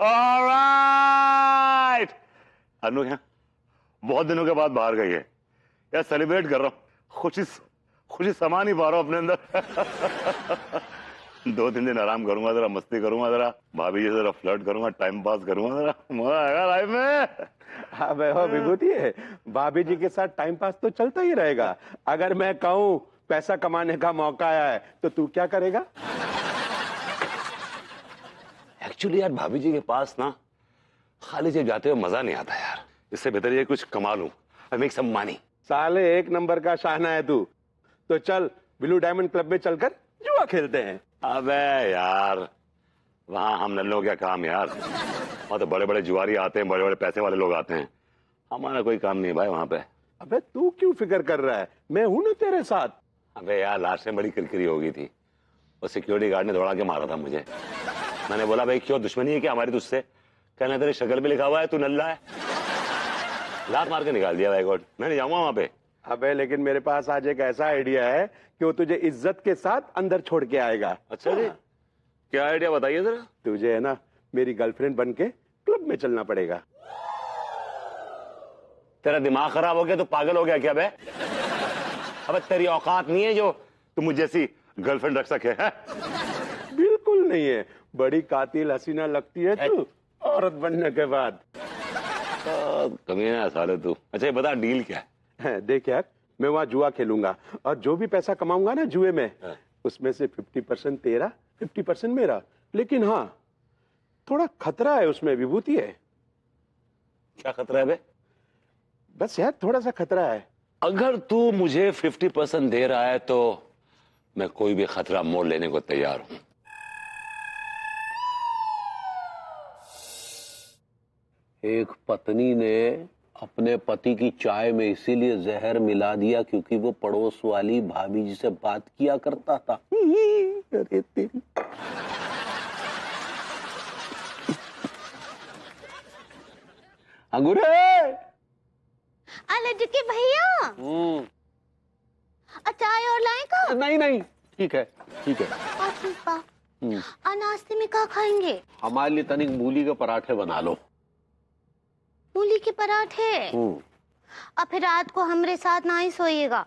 Alright. अनु क्या बहुत दिनों के बाद बाहर गई है यार, सेलिब्रेट कर रहा हूँ, खुशी समा नहीं पा रहा हूँ अपने अंदर। 2-3 दिन आराम करूंगा, जरा मस्ती करूंगा, जरा भाभी जी जरा फ्लर्ट करूंगा, टाइम पास करूंगा, जरा मजा आएगा लाइफ में। अबे हो विभूति है, भाभी जी के साथ टाइम पास तो चलता ही रहेगा। अगर मैं कहूँ पैसा कमाने का मौका आया है तो तू क्या करेगा? एक्चुअली यार भाभी जी के पास ना खाली जेब जाते हुए मजा नहीं आता यार, इससे बेहतर ये कुछ कमा लूं, आई मेक सम मनी। साले एक नंबर का शाना है तू, तो चल ब्लू डायमंड क्लब में चलकर जुआ खेलते हैं। अबे यार वहां हम नल्लों क्या काम यार, वहां तो बड़े बड़े जुआरी आते हैं, बड़े बड़े पैसे वाले लोग आते हैं, हमारा कोई काम नहीं है भाई वहां पे। अबे तू क्यों फिक्र कर रहा है, मैं हूं ना तेरे साथ। अबे यार लास्ट में बड़ी किरकिरी हो गई थी, और सिक्योरिटी गार्ड ने दौड़ा के मारा था मुझे। मैंने बोला भाई क्यों दुश्मनी है क्या हमारी तुझसे? कहना तेरी शक्ल पे लिखा हुआ है तू नल्ला है, लात मार के निकाल दिया भाई गॉड, मैं नहीं जाऊंगा वहां पे। अबे लेकिन मेरे पास आज एक ऐसा आइडिया है कि वो तुझे इज्जत के साथ अंदर छोड़ के आएगा। अच्छा जी, क्या आइडिया बताइए जरा। तुझे है ना मेरी गर्लफ्रेंड बन के क्लब में चलना पड़ेगा। तेरा दिमाग खराब हो गया, तो पागल हो गया क्या बे? अबे तेरी औकात नहीं है जो तुम मुझे जैसी गर्लफ्रेंड रख सके है? बिल्कुल नहीं है, बड़ी कातिल हसीना लगती है तू औरत बनने के बाद। कमीना साले तू। अच्छा ये बता डील क्या है? देख यार, मैं वहां जुआ खेलूंगा और जो भी पैसा कमाऊंगा ना जुए में, उसमें से 50% तेरा 50% मेरा। लेकिन हाँ थोड़ा खतरा है उसमें विभूति है। क्या खतरा है बे? बस यार थोड़ा सा खतरा है। अगर तू मुझे 50% दे रहा है तो मैं कोई भी खतरा मोल लेने को तैयार हूं। एक पत्नी ने अपने पति की चाय में इसीलिए जहर मिला दिया क्योंकि वो पड़ोस वाली भाभी जी से बात किया करता था। अरे तेरी अंगूरे के भैया, चाय और लाए का? नहीं ठीक है ठीक है। नाश्ते में क्या खाएंगे? हमारे लिए तनिक मूली के पराठे बना लो। मूली के पराठे? और फिर रात को हमरे साथ ना ही सोइएगा।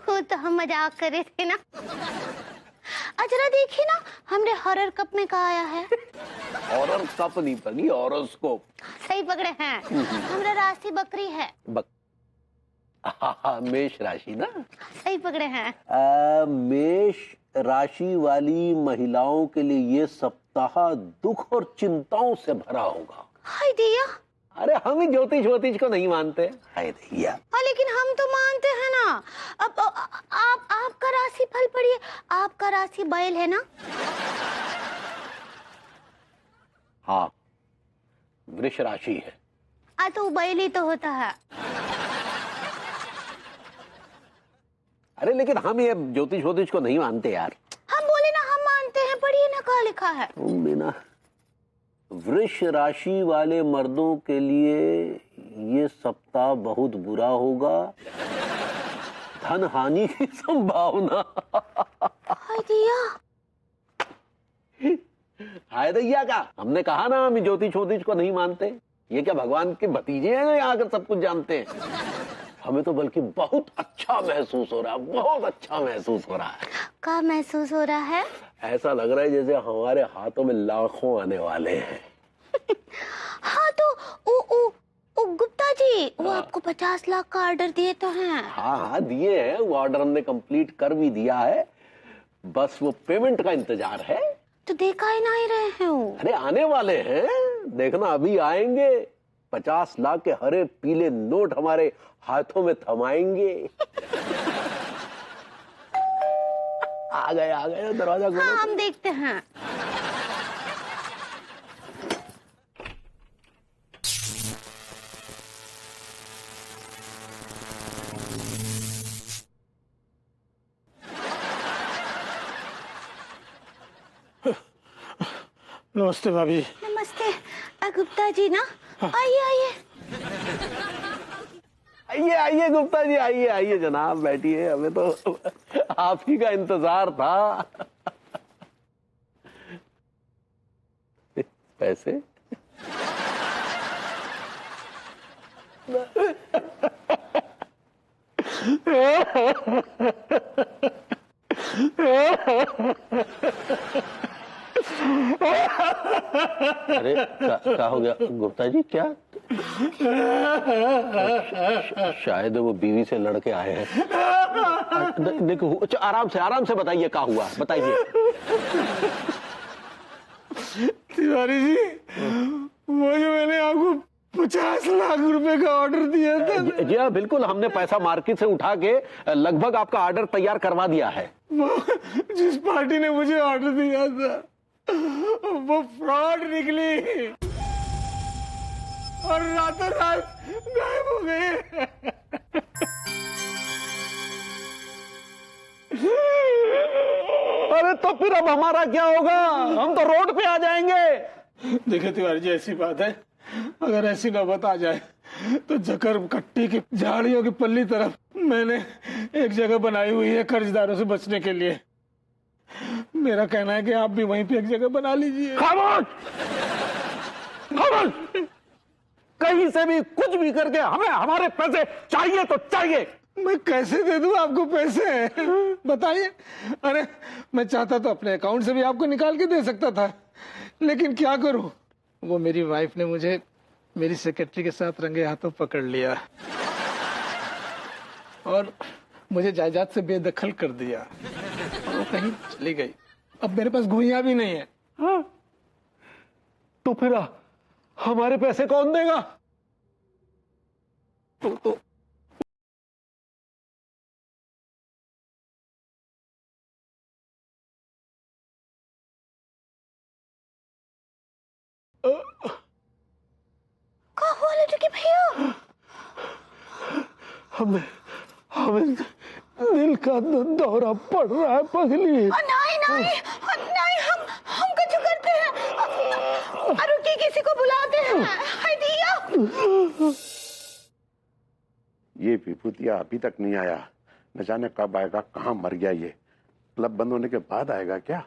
वो तो हम मजाक कर रहे थे ना। जरा देखिए ना हमरे हॉरर कप में कहा आया है। हॉरर कप नहीं पड़ी, हॉरोस्कोप। सही पकड़े हैं। हमरा राशि बकरी है। मेष राशि ना? सही पकड़े हैं। मेष राशि वाली महिलाओं के लिए ये सप्ताह दुख और चिंताओं से भरा होगा। हाय दिया, अरे हम ही ज्योतिष को नहीं मानते। हाय दिया। लेकिन हम तो मानते हैं ना। अब आपका राशि फल पढ़िए, आपका राशि बैल है ना? हाँ वृष राशि है। तो बैल ही तो होता है। अरे लेकिन हम ये ज्योतिष को नहीं मानते यार। हम बोले ना हम मानते हैं, पढ़िए ना क्या लिखा है। तुम बिना वृष राशि वाले मर्दों के लिए ये सप्ताह बहुत बुरा होगा, धन हानि की संभावना। हाय दिया। हाय दैया का, हमने कहा ना हम ज्योतिष को नहीं मानते। ये क्या भगवान के भतीजे हैं जो यहाँ आकर सब कुछ जानते हैं? हमें तो बल्कि बहुत अच्छा महसूस हो रहा है, बहुत अच्छा महसूस हो रहा है। क्या महसूस हो रहा है? ऐसा लग रहा है जैसे हमारे हाथों में लाखों आने वाले हैं। हाँ तो ओ गुप्ता जी, वो आपको 50 लाख का ऑर्डर दिए तो हैं? हाँ दिए हैं, वो ऑर्डर हमने कंप्लीट कर भी दिया है, बस वो पेमेंट का इंतजार है। तो देखा ही नहीं रहे हैं वो। अरे आने वाले हैं, देखना अभी आएंगे। 50 लाख के हरे पीले नोट हमारे हाथों में थमाएंगे। आ गए दरवाजा खोलो। हाँ हम देखते हैं। नमस्ते भाभी। नमस्ते गुप्ता जी ना। आइए आइए। आइए आइए गुप्ता जी, आइए आइए जनाब, बैठिए, हमें तो आप ही का इंतजार था। पैसे? अरे क्या हो गया गुप्ता जी, क्या? शायद वो बीवी से लड़के आए हैं। देखो आराम से बताइए क्या हुआ, बताइए। तिवारी जी, वो जो मैंने आपको 50 लाख रुपए का ऑर्डर दिया था। जी हाँ बिल्कुल, हमने पैसा मार्केट से उठा के लगभग आपका ऑर्डर तैयार करवा दिया है। वो जिस पार्टी ने मुझे ऑर्डर दिया था वो फ्रॉड निकली और रातों रात गायब हो गए। अरे तो फिर अब हमारा क्या होगा? हम तो रोड पे आ जाएंगे। देखिए तिवारी जी, ऐसी बात है, अगर ऐसी नौबत आ जाए तो जकर कट्टी की झाड़ियों की पल्ली तरफ मैंने एक जगह बनाई हुई है कर्जदारों से बचने के लिए। मेरा कहना है कि आप भी वहीं पे एक जगह बना लीजिए। खामोश! खामोश! कहीं से भी कुछ भी करके हमें हमारे पैसे चाहिए तो चाहिए। मैं कैसे दे दूं आपको पैसे, बताइए। अरे मैं चाहता तो अपने अकाउंट से भी आपको निकाल के दे सकता था, लेकिन क्या करूं, वो मेरी वाइफ ने मुझे मेरी सेक्रेटरी के साथ रंगे हाथों पकड़ लिया और मुझे जायदाद से बेदखल कर दिया और वो कहीं चली गई। अब मेरे पास घुइयां भी नहीं है। हाँ? तो फिर हमारे पैसे कौन देगा? तो क्या हुआ लड्डू के भैया? हमें दिल का दौरा पड़ रहा है पगली। नहीं नहीं नहीं, हम कुछ करते हैं। रुकिए, किसी को बुलाते हैं। हाय दिया। ये विभूतिया अभी तक नहीं आया, न जाने कब आएगा, कहाँ मर गया ये। क्लब बंद होने के बाद आएगा क्या?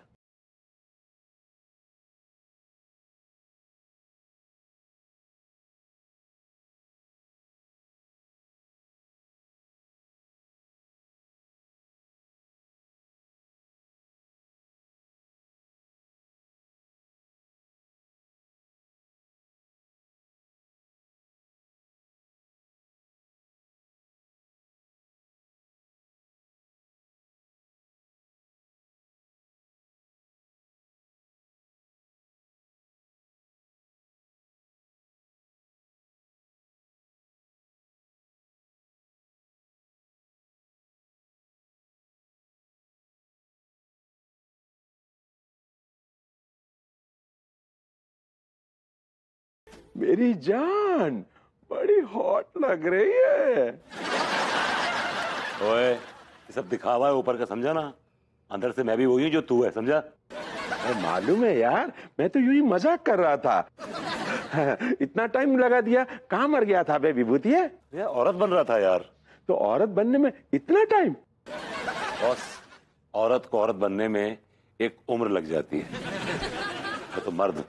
मेरी जान बड़ी हॉट लग रही है। ओए, ये सब दिखावा है ऊपर का, समझा ना? अंदर से मैं भी वही हूँ जो तू है, समझा? मालूम है यार, मैं तो यूं ही मजाक कर रहा था। इतना टाइम लगा दिया, कहाँ मर गया था बे विभूतिया? ये औरत बन रहा था यार। तो औरत बनने में इतना टाइम? बॉस, औरत को औरत बनने में एक उम्र लग जाती है। मैं तो मर्द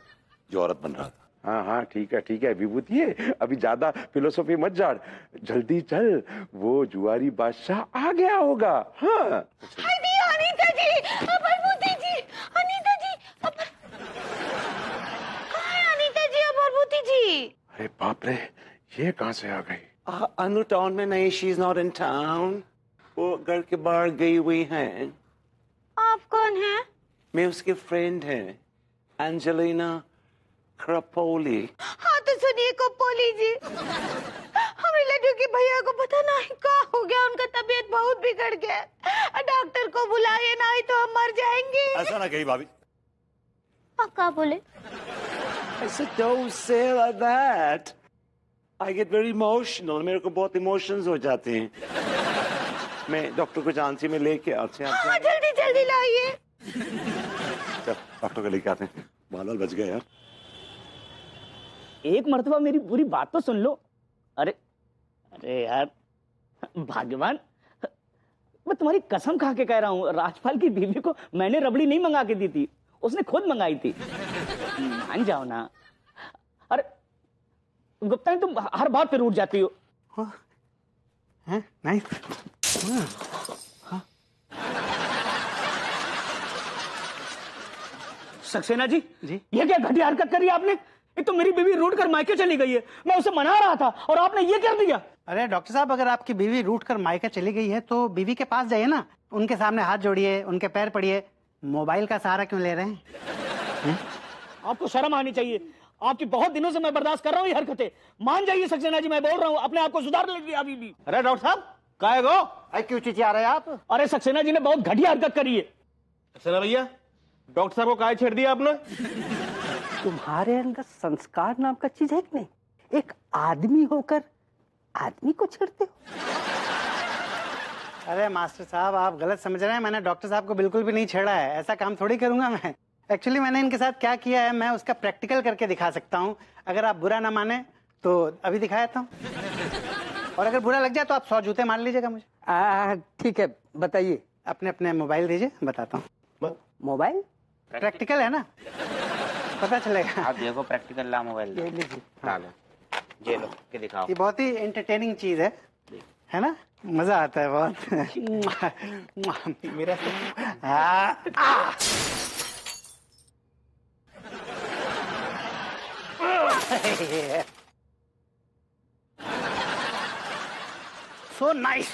जो औरत बन रहा था। हाँ हाँ ठीक है विभूति, अभी ज्यादा फिलोसॉफी मत झाड़, जल्दी चल, वो जुआरी बादशाह आ गया होगा। हाँ हाय दिया, अनीता जी, अमरभूति जी, अनीता जी, कहाँ है अनीता जी, अमरभूति जी? अरे बाप रे, ये कहाँ से आ गई? अनु टाउन में नहीं, she is not in town, वो घर के बाहर गई हुई है। आप कौन हैं? मैं उसकी फ्रेंड है, एंजेलिना क्रापोली। हाँ तो सुनिए कोपोली जी, हमें लड्डू के भैया को पता नहीं क्या हो गया, उनका तबीयत बहुत बिगड़ गया। डॉक्टर को बुलाइए, नहीं तो हम मर जाएंगे। ऐसा ना कही भाभी। आप क्या बोले? I said don't say like that. I get very emotional. मेरे को बहुत इमोशंस हो जाते हैं। मैं डॉक्टर को झांसी में लेके आते हैं। हाँ जल्दी जल्दी लाइए। चल डॉक्टर को लेके आते हैं। बाल बच गए यार। एक मर्तबा मेरी पूरी बात तो सुन लो। अरे अरे यार, भाग्यवान, मैं तुम्हारी कसम खा के कह रहा हूँ, राजपाल की बीवी को मैंने रबड़ी नहीं मंगा के दी थी, उसने खुद मंगाई थी। मान जाओ ना। अरे गुप्ता, तुम हर बात पे रूठ जाती हो। नाइस। सक्सेना जी, ये क्या घटिया हरकत करी आपने? एक तो मेरी बीवी रूठ कर मायके चली गई है, मैं उसे मना रहा था और आपने ये कर दिया। अरे डॉक्टर साहब, अगर आपकी बीवी रूठ कर मायके चली गई है तो बीवी के पास जाइए ना, उनके सामने हाथ जोड़िए, उनके पैर पड़िए। मोबाइल का सहारा क्यों ले रहे हैं? आपको शर्म आनी चाहिए। आपकी बहुत दिनों से मैं बर्दाश्त कर रहा हूँ ये हरकतें। मान जाइए सक्सेना जी, मैं बोल रहा हूँ, अपने आप को सुधार लीजिए अभी भी। अरे डॉक्टर साहब, काहे गो? अरे क्यों चिचिया रहे आप? अरे सक्सेना जी ने बहुत घटिया हरकत करी है। सक्सेना भैया, डॉक्टर साहब को काहे छेड़ दिया आपने? तुम्हारे अंदर संस्कार नाम का चीज है कि नहीं? एक आदमी होकर आदमी को छेड़ते हो। अरे मास्टर साहब, आप गलत समझ रहे हैं। मैंने डॉक्टर साहब को बिल्कुल भी नहीं छेड़ा है, ऐसा काम थोड़ी करूंगा मैं। एक्चुअली मैंने इनके साथ क्या किया है, मैं उसका प्रैक्टिकल करके दिखा सकता हूँ। अगर आप बुरा ना माने तो अभी दिखा देता हूँ, और अगर बुरा लग जाए तो आप 100 जूते मार लीजिएगा मुझे। ठीक है, बताइए। अपने अपने मोबाइल दीजिए, बताता हूँ। मोबाइल प्रैक्टिकल है ना, पता चलेगा। आप देखो प्रैक्टिकल ला मोबाइल ये लीजिए। हाँ। ये लो के दिखाओ। ये बहुत ही एंटरटेनिंग चीज है ना? मजा आता है बहुत। मेरा so nice.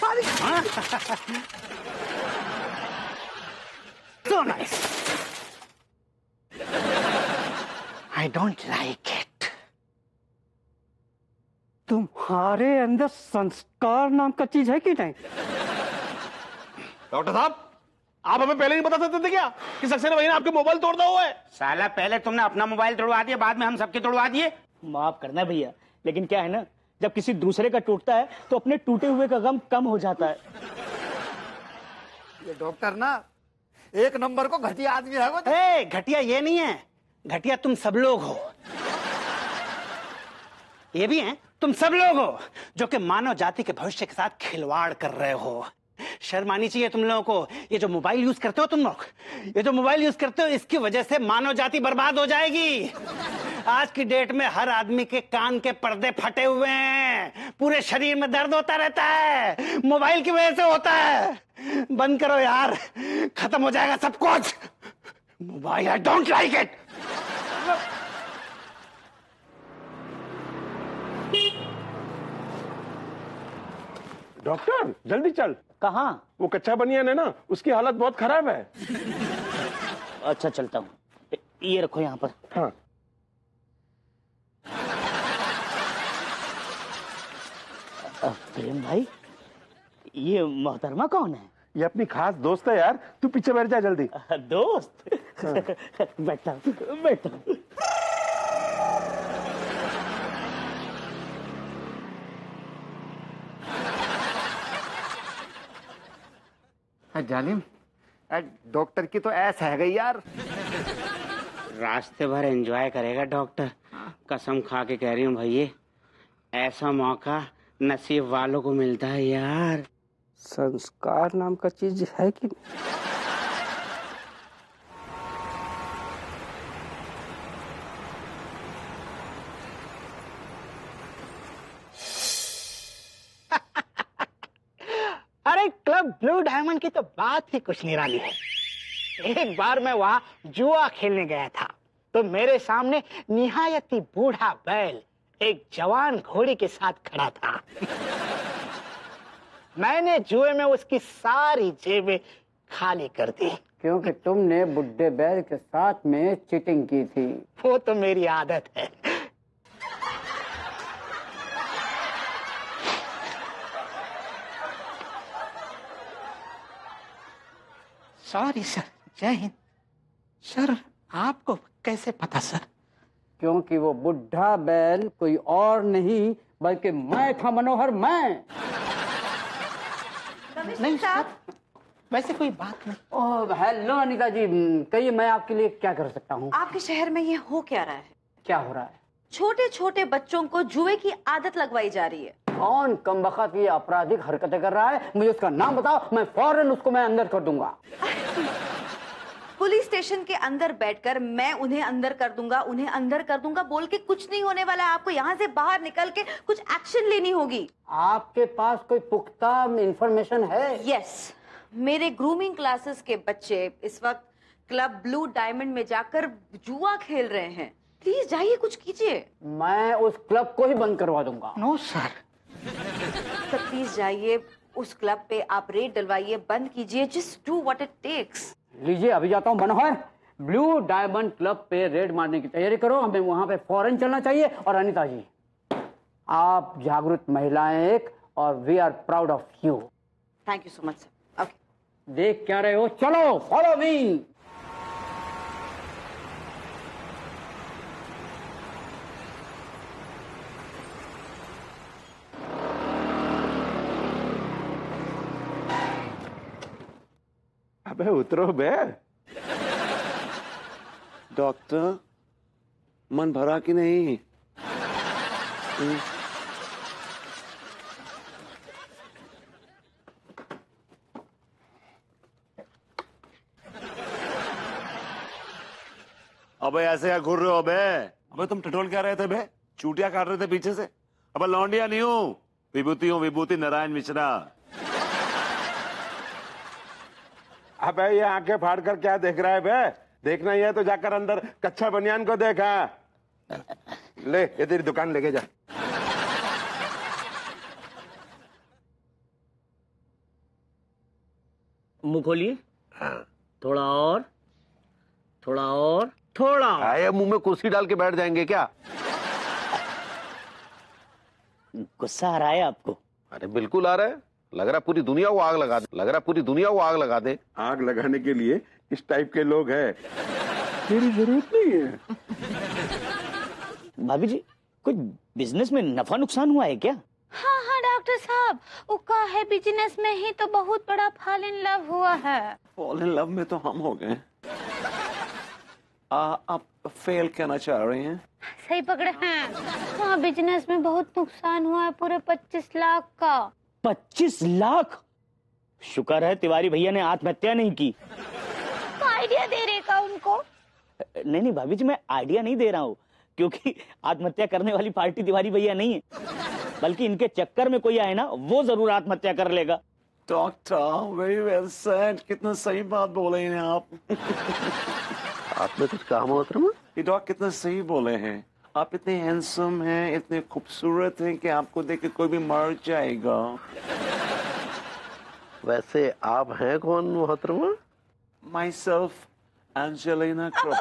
So nice. I don't like it. तुम्हारे अंदर संस्कार नाम का चीज है कि नहीं? डॉक्टर साहब, आप हमें पहले नहीं बता सकते थे क्या कि सक्सेना भैया ने आपके मोबाइल तोड़ना हुआ है? साला पहले तुमने अपना मोबाइल तोड़वा दिया, बाद में हम सबके तोड़वा दिए। माफ करना भैया, लेकिन क्या है ना, जब किसी दूसरे का टूटता है तो अपने टूटे हुए का गम कम हो जाता है। ये डॉक्टर ना एक नंबर को घटिया आदमी है वो। ए, घटिया ये नहीं है, घटिया तुम सब लोग हो। ये भी हैं, तुम सब लोग हो जो कि मानव जाति के भविष्य के साथ खिलवाड़ कर रहे हो। शर्म आनी चाहिए तुम लोगों को। ये जो मोबाइल यूज करते हो तुम लोग, ये जो मोबाइल यूज करते हो, इसकी वजह से मानव जाति बर्बाद हो जाएगी। आज की डेट में हर आदमी के कान के पर्दे फटे हुए हैं, पूरे शरीर में दर्द होता रहता है, मोबाइल की वजह से होता है। बंद करो यार, खत्म हो जाएगा सब कुछ। Mobile, I don't like it. Doctor जल्दी चल। कहाँ? वो कच्चा बनियान है ना, उसकी हालत बहुत खराब है। अच्छा चलता हूँ, ये रखो यहाँ पर। हाँ। प्रेम भाई, ये मोहतरमा कौन है? ये अपनी खास दोस्त है यार, तू पीछे बैठ जा जल्दी। दोस्त? बैठा बैठा। जालिम, डॉक्टर की तो ऐसा है गई यार। रास्ते भर एंजॉय करेगा डॉक्टर, कसम खा के कह रही हूँ भैया, ऐसा मौका नसीब वालों को मिलता है यार। संस्कार नाम का चीज है कि अरे क्लब ब्लू डायमंड की तो बात ही कुछ निराली है। एक बार मैं वहां जुआ खेलने गया था तो मेरे सामने निहायती बूढ़ा बैल एक जवान घोड़ी के साथ खड़ा था। मैंने जुए में उसकी सारी जेबें खाली कर दी। क्योंकि तुमने बुड्ढे बैल के साथ में चीटिंग की थी। वो तो मेरी आदत है। सॉरी सर, जय हिंद। सर आपको कैसे पता सर? क्योंकि वो बुढ़ा बैल कोई और नहीं बल्कि मैं था, मनोहर, मैं। नहीं साहब, वैसे कोई बात नहीं। ओह हेलो अनीता जी, कहिए मैं आपके लिए क्या कर सकता हूँ? आपके शहर में ये हो क्या रहा है? क्या हो रहा है? छोटे छोटे बच्चों को जुए की आदत लगवाई जा रही है। कौन कमबख्त ये आपराधिक हरकतें कर रहा है, मुझे उसका नाम बताओ, मैं फौरन उसको मैं अंदर कर दूंगा। पुलिस स्टेशन के अंदर बैठकर मैं उन्हें अंदर कर दूंगा, उन्हें अंदर कर दूंगा बोल के कुछ नहीं होने वाला है। आपको यहाँ से बाहर निकल के कुछ एक्शन लेनी होगी। आपके पास कोई पुख्ता इंफॉर्मेशन है? यस, मेरे ग्रूमिंग क्लासेस के बच्चे इस वक्त क्लब ब्लू डायमंड में जाकर जुआ खेल रहे हैं। प्लीज जाइए, कुछ कीजिए। मैं उस क्लब को ही बंद करवा दूंगा। No sir. तो प्लीज जाइए, उस क्लब पे आप रेड डलवाइए, बंद कीजिए। Just do what it takes. लीजिए, अभी जाता हूँ। मनोहर, ब्लू डायमंड क्लब पे रेड मारने की तैयारी करो, हमें वहां पे फौरन चलना चाहिए। और अनीता जी, आप जागरूक महिलाएं एक, और we are proud of you. Thank you so much sir. Okay, देख क्या रहे हो, चलो फॉलो मी। अबे उतरो बे। डॉक्टर, मन भरा कि नहीं? अबे ऐसे क्या घूर रहे हो बे? अबे तुम टटोल क्या रहे थे बे? चूटिया काट रहे थे पीछे से? अबे लौंडिया नहीं हूँ, विभूति हूँ, विभूति नारायण मिश्रा। अबे ये आंखें फाड़ कर क्या देख रहा है बे? देखना ही है तो जाकर अंदर कच्चा बनियान को देखा। ले ये तेरी दुकान लेके जा। मुंह खोलिए। थोड़ा और, थोड़ा और, थोड़ा। आए मुंह में कुर्सी डाल के बैठ जाएंगे क्या? गुस्सा आ रहा है आपको? अरे बिल्कुल आ रहा है। लग रहा पूरी दुनिया को आग लगा दे, लग रहा पूरी दुनिया को आग लगा दे। आग लगाने के लिए इस टाइप के लोग हैं, तेरी जरूरत नहीं है। भाभी जी, कुछ बिजनेस में नफा नुकसान हुआ है क्या? हाँ हाँ डॉक्टर साहब, उका है बिजनेस में ही तो बहुत बड़ा फॉल इन लव हुआ है। फॉल इन लव में तो हम हो गए। आप फेल कहना चाह रहे हैं? सही पकड़े हैं। हाँ, बिजनेस में बहुत नुकसान हुआ है, पूरे 25 लाख का। 25 लाख? शुक्र है तिवारी भैया ने आत्महत्या नहीं की। तो आइडिया दे रहे का उनको? नहीं नहीं भाभी जी, मैं आइडिया नहीं दे रहा हूँ, क्योंकि आत्महत्या करने वाली पार्टी तिवारी भैया नहीं है, बल्कि इनके चक्कर में कोई आए ना, वो जरूर आत्महत्या कर लेगा। Doctor, very well said. कितना सही बात बोले हैं आप। आपने कुछ कहा मोहतरमा? ये डॉक्टर कितना सही बोले हैं। आप इतने हैंडसम हैं, इतने खूबसूरत हैं कि आपको देख के कोई भी मर जाएगा। वैसे आप हैं कौन मोहतरमा? Myself, एंजेलिना काका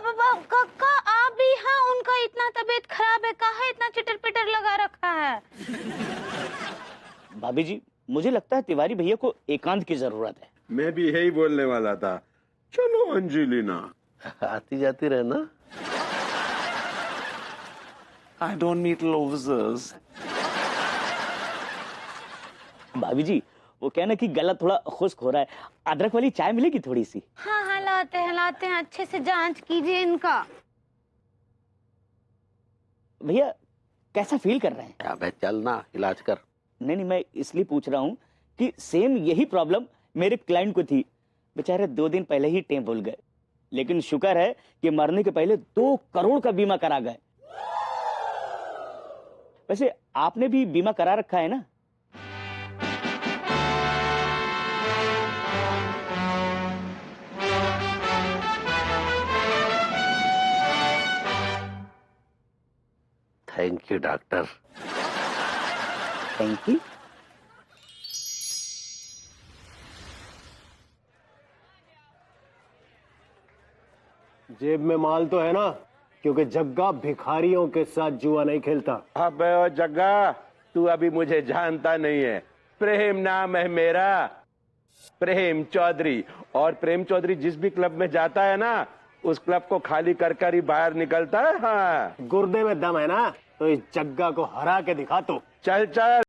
आप भी? हाँ, उनका इतना तबीयत खराब है, कहा इतना चिटर पिटर लगा रखा है। भाभी जी, मुझे लगता है तिवारी भैया को एकांत की जरूरत है। मैं भी यही बोलने वाला था। चलो अंजेलिना, आती जाती रहना। I don't meet losers. भाभी जी, वो कहना कि गला थोड़ा खुश्क हो रहा है, अदरक वाली चाय मिलेगी थोड़ी सी? हाँ हाँ, लाते हैं, अच्छे से जांच कीजिए इनका। भैया कैसा फील कर रहे हैं? अबे चलना, इलाज कर। नहीं नहीं, मैं इसलिए पूछ रहा हूँ कि सेम यही प्रॉब्लम मेरे क्लाइंट को थी। बेचारे 2 दिन पहले ही टेम भूल गए, लेकिन शुक्र है कि मरने के पहले 2 करोड़ का बीमा करा गए। वैसे आपने भी बीमा करा रखा है ना? Thank you doctor. Thank you. जेब में माल तो है ना, क्योंकि जग्गा भिखारियों के साथ जुआ नहीं खेलता। अबे ओ जग्गा, तू अभी मुझे जानता नहीं है। प्रेम नाम है मेरा, प्रेम चौधरी। और प्रेम चौधरी जिस भी क्लब में जाता है ना, उस क्लब को खाली कर कर ही बाहर निकलता है। हाँ, गुर्दे में दम है ना, तो इस जग्गा को हरा के दिखा। तो चल चल।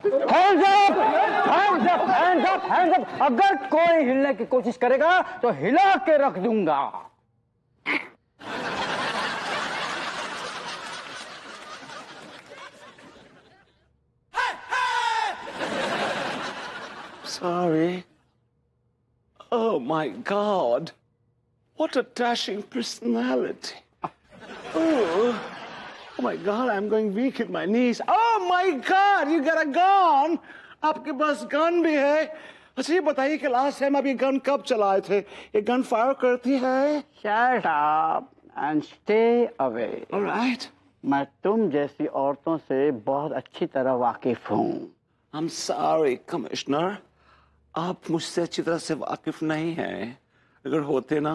Hands up! Hands up! Hands up! Hands up! अगर कोई हिलने की कोशिश करेगा तो हिला के रख दूंगा। Sorry. Oh my God. What a dashing personality. Oh my God, I'm going weak in my knees. Oh my God, you got a gun. आपके पास गन भी है। अच्छा ये बताइए कि लास्ट टाइम आप ये गन कब चलाए थे? ये गन फायर करती है? Shut up and stay away. All right. मैं तुम जैसी औरतों से बहुत अच्छी तरह वाकिफ हूँ। I'm sorry, Commissioner. आप मुझसे अच्छी तरह से वाकिफ नहीं हैं। अगर होते ना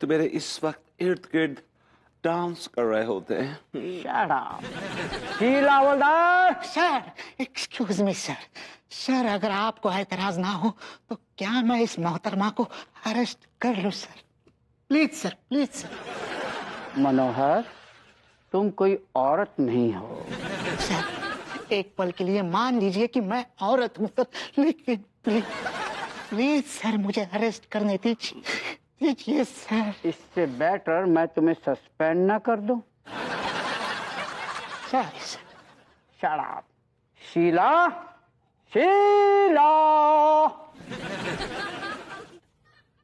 तो मेरे इस वक्त इर्द गिर्द डांस कर रहे होते हैं। Shut up. शीला हवलदार। Sir, excuse me sir. Sir, अगर आपको एतराज ना हो तो क्या मैं इस मोहतरमा को अरेस्ट कर लूं sir? Please sir, please sir. Manohar, तुम कोई औरत नहीं हो। सर, एक पल के लिए मान लीजिए कि मैं औरत हूं सर, लेकिन प्लीज प्लीज सर मुझे अरेस्ट करने दीजिए सर। इससे बेटर मैं तुम्हें सस्पेंड ना कर दूं। Sorry sir. Shut up. Sheela, Sheila.